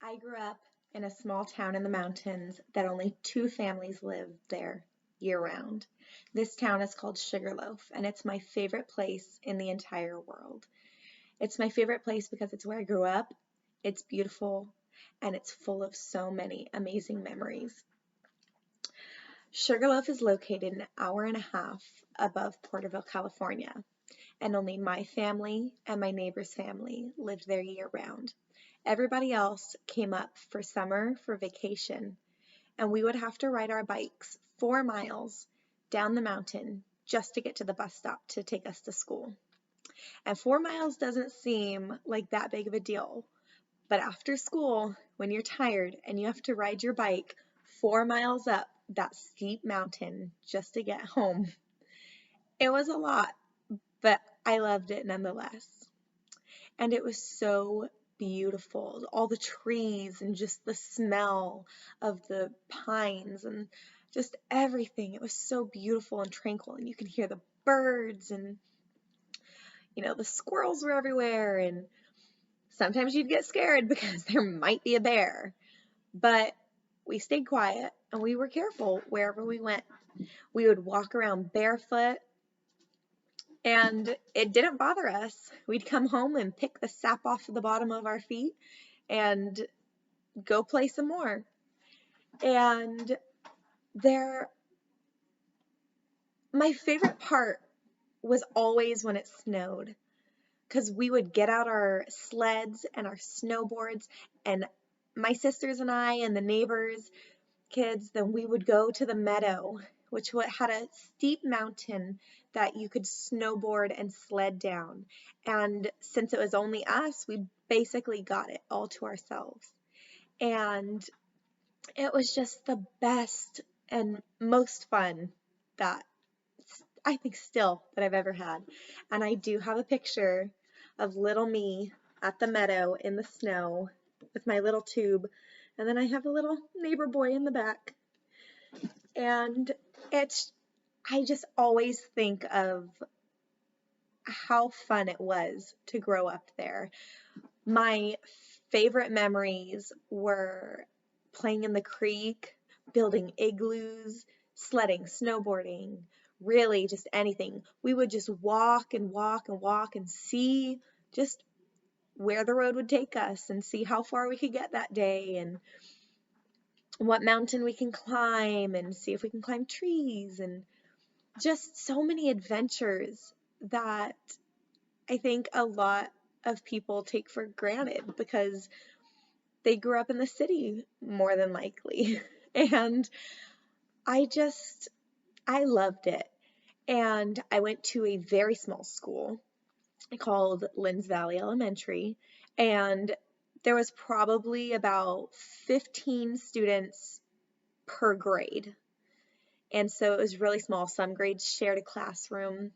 I grew up in a small town in the mountains that only two families lived there year round. This town is called Sugarloaf, and it's my favorite place in the entire world. It's my favorite place because it's where I grew up, it's beautiful, and it's full of so many amazing memories. Sugarloaf is located an hour and a half above Porterville, California, and only my family and my neighbor's family lived there year round. Everybody else came up for summer for vacation, and we would have to ride our bikes 4 miles down the mountain just to get to the bus stop to take us to school. And 4 miles doesn't seem like that big of a deal, but after school, when you're tired and you have to ride your bike 4 miles up that steep mountain just to get home, it was a lot, but I loved it nonetheless. And it was so beautiful. All the trees and just the smell of the pines and just everything. It was so beautiful and tranquil, and you can hear the birds, and the squirrels were everywhere, and sometimes you'd get scared because there might be a bear. But we stayed quiet and we were careful wherever we went. We would walk around barefoot, and it didn't bother us. We'd come home and pick the sap off of the bottom of our feet and go play some more. And there, my favorite part was always when it snowed, because we would get out our sleds and our snowboards, and my sisters and I and the neighbors' kids, then we would go to the meadow, which had a steep mountain that you could snowboard and sled down. And since it was only us, we basically got it all to ourselves. And it was just the best and most fun that I think still that I've ever had. And I do have a picture of little me at the meadow in the snow with my little tube. And then I have a little neighbor boy in the back. And I just always think of how fun it was to grow up there. My favorite memories were playing in the creek, building igloos, sledding, snowboarding, really just anything. We would just walk and walk and walk and see just where the road would take us and see how far we could get that day and what mountain we can climb and see if we can climb trees, and just so many adventures that I think a lot of people take for granted because they grew up in the city more than likely. And I just, I loved it. And I went to a very small school called Linz Valley Elementary, and there was probably about 15 students per grade. And so it was really small. Some grades shared a classroom,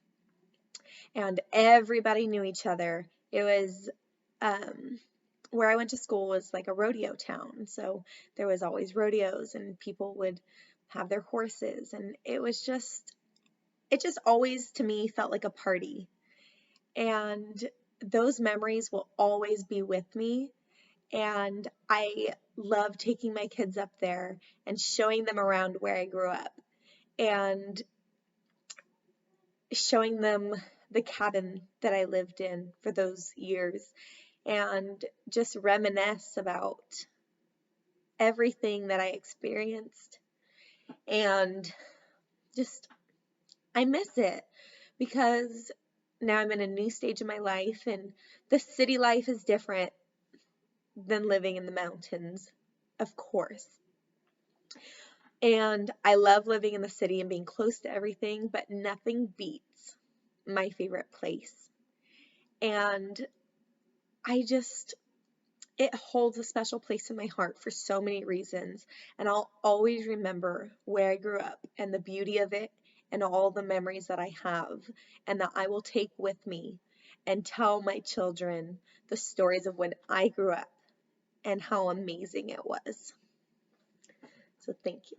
and everybody knew each other. It was where I went to school was like a rodeo town, so there was always rodeos, and people would have their horses, and it just always to me felt like a party. And those memories will always be with me, and I love taking my kids up there and showing them around where I grew up and showing them the cabin that I lived in for those years, and just reminisce about everything that I experienced. And just, I miss it because now I'm in a new stage of my life, and the city life is different than living in the mountains, of course. And I love living in the city and being close to everything, but nothing beats my favorite place. And I just, it holds a special place in my heart for so many reasons. And I'll always remember where I grew up and the beauty of it and all the memories that I have and that I will take with me and tell my children the stories of when I grew up and how amazing it was. So thank you.